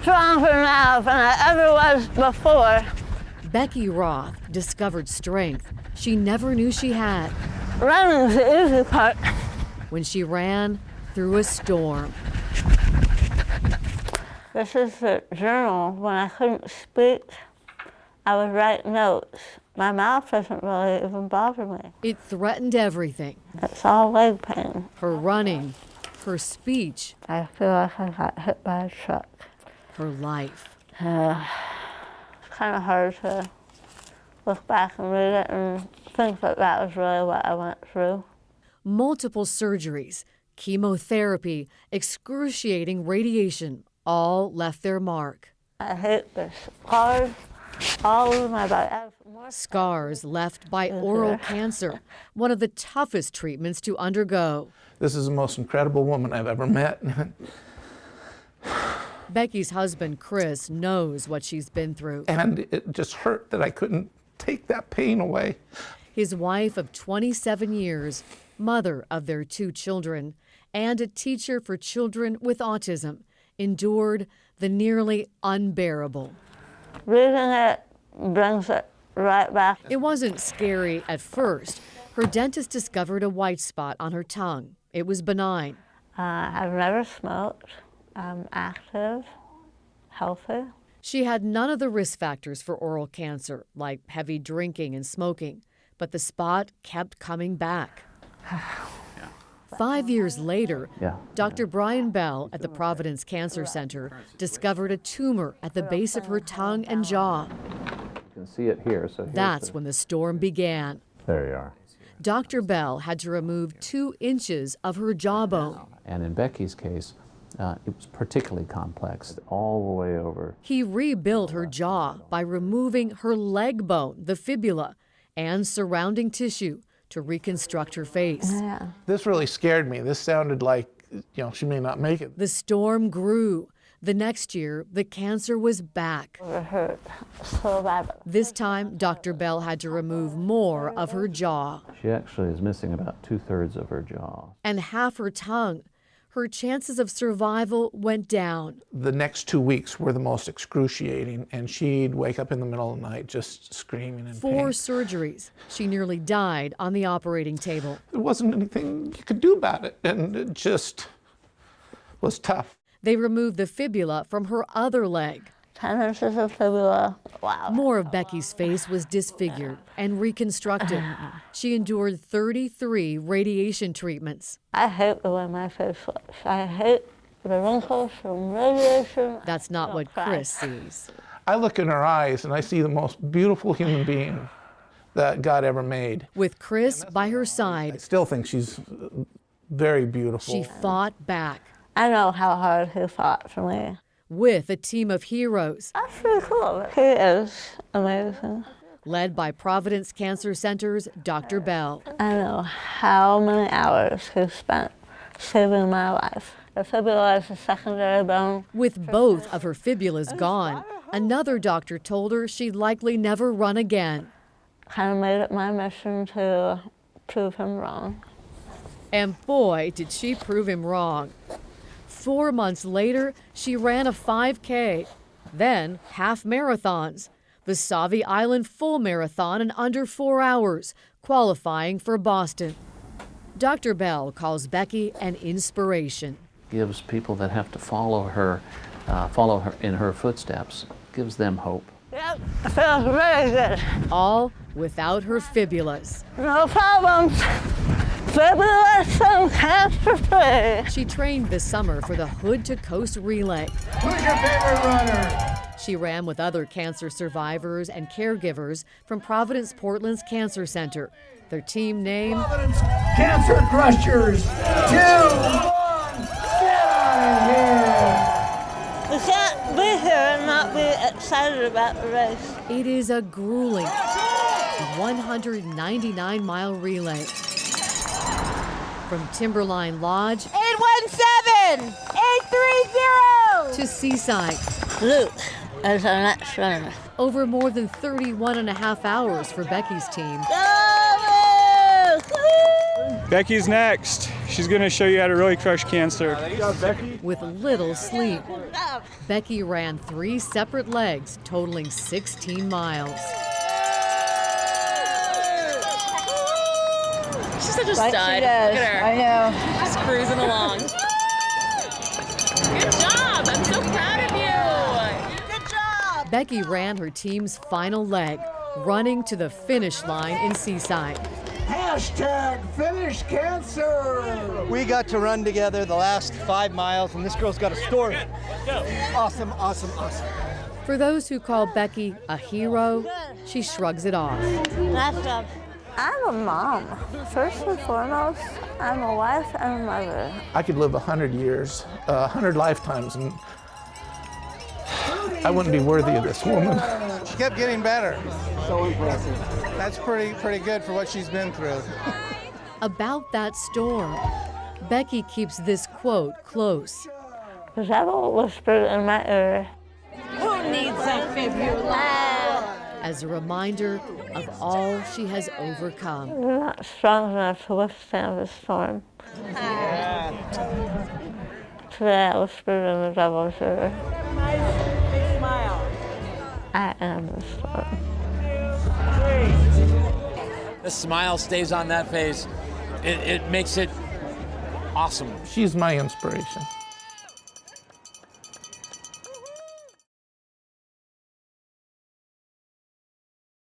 stronger now than I ever was before. Becky Roth discovered strength she never knew she had Running's the easy part. when she ran through a storm. This is the journal. When I couldn't speak, I would write notes. My mouth doesn't really even bother me. It threatened everything. It's all leg pain. Her running, her speech, I feel like I got hit by a truck. her life. It's kind of hard to look back and read it and think that that was really what I went through. Multiple surgeries, chemotherapy, excruciating radiation all left their mark. I hate the scars all over my body. I have more Scars left by oral cancer, one of the toughest treatments to undergo. This is the most incredible woman I've ever met. Becky's husband, Chris, knows what she's been through. And it just hurt that I couldn't take that pain away. His wife of 27 years, mother of their 2 children, and a teacher for children with autism, endured the nearly unbearable. Reading it brings it right back. It wasn't scary at first. Her dentist discovered a white spot on her tongue. It was benign. I've never smoked. I'm active, healthy. She had none of the risk factors for oral cancer, like heavy drinking and smoking, but the spot kept coming back. 5 years later, Dr. Brian Bell at the Providence Cancer Center discovered a tumor at the base of her tongue and jaw. You can see it here. So That's when the storm began. There you are. Dr. Bell had to remove 2 inches of her jawbone. And in Becky's case, it was particularly complex, all the way over. He rebuilt her jaw by removing her leg bone, the fibula, and surrounding tissue to reconstruct her face. Yeah. This really scared me. This sounded like, she may not make it. The storm grew. The next year, the cancer was back. It hurt so bad. This time, Dr. Bell had to remove more of her jaw She actually is missing about 2/3 of her jaw. and half her tongue. Her chances of survival went down. The next 2 weeks were the most excruciating, and she'd wake up in the middle of the night just screaming in 4 pain. surgeries. She nearly died on the operating table. There wasn't anything you could do about it, and it just was tough. They removed the fibula from her other leg. 10 inches of fibula. Wow. More of Becky's face was disfigured and reconstructed. She endured 33 radiation treatments. I hate the way my face looks. I hate the wrinkles from radiation. That's not what Chris sees. I look in her eyes, and I see the most beautiful human being that God ever made. With Chris by her I side, still think she's very beautiful. she fought back I know how hard he fought for me. with a team of heroes That's pretty cool. He is amazing. led by Providence Cancer Center's Dr. Bell. I know how many hours he spent saving my life. The fibula is a secondary bone. With both of her fibulas gone, another doctor told her she'd likely never run again. Kind of made it my mission to prove him wrong. And boy, did she prove him wrong. 4 months later, she ran a 5K, then half marathons, the Sauvie Island full marathon in under 4 hours, qualifying for Boston. Dr. Bell calls Becky an inspiration. Gives people that have to follow her in her footsteps, gives them hope. Yep, it feels really good. All without her fibulas. No problems. Fibula from cancer-free. She trained this summer for the Hood to Coast Relay. Who's your favorite runner? She ran with other cancer survivors and caregivers from Providence Portland's Cancer Center. Their team name, Providence Cancer Crushers. 2, 1, get out of here. We can't be here and not be excited about the race. it is a grueling 199-mile relay. From Timberline Lodge 817-830. to Seaside, Luke is our next runner. over more than 31 and a half hours for Becky's team. Go, Luke! Woo! Becky's next. She's going to show you how to really crush cancer. With little sleep, Becky ran 3 separate legs, totaling 16 miles. She's such a stud. Look at her. I know. Just cruising along. Good job. I'm so proud of you. Good job. Becky ran her team's final leg, running to the finish line in Seaside. Hashtag finish cancer. We got to run together the last 5 miles, and this girl's got a story. Awesome, awesome, awesome. For those who call Becky a hero, she shrugs it off. Nice job. I'm a mom. First and foremost, I'm a wife and a mother. I could live 100 years, 100 lifetimes, and I wouldn't be worthy of this woman. She kept getting better. So impressive. That's pretty good for what she's been through. About that storm, Becky keeps this quote close. The devil whispered in my ear. Who needs a fibula? As a reminder of all she has overcome. You're not strong enough to withstand the storm. Today I whispered in the devil's ear. I am the storm. The smile stays on that face. It makes it awesome. She's my inspiration.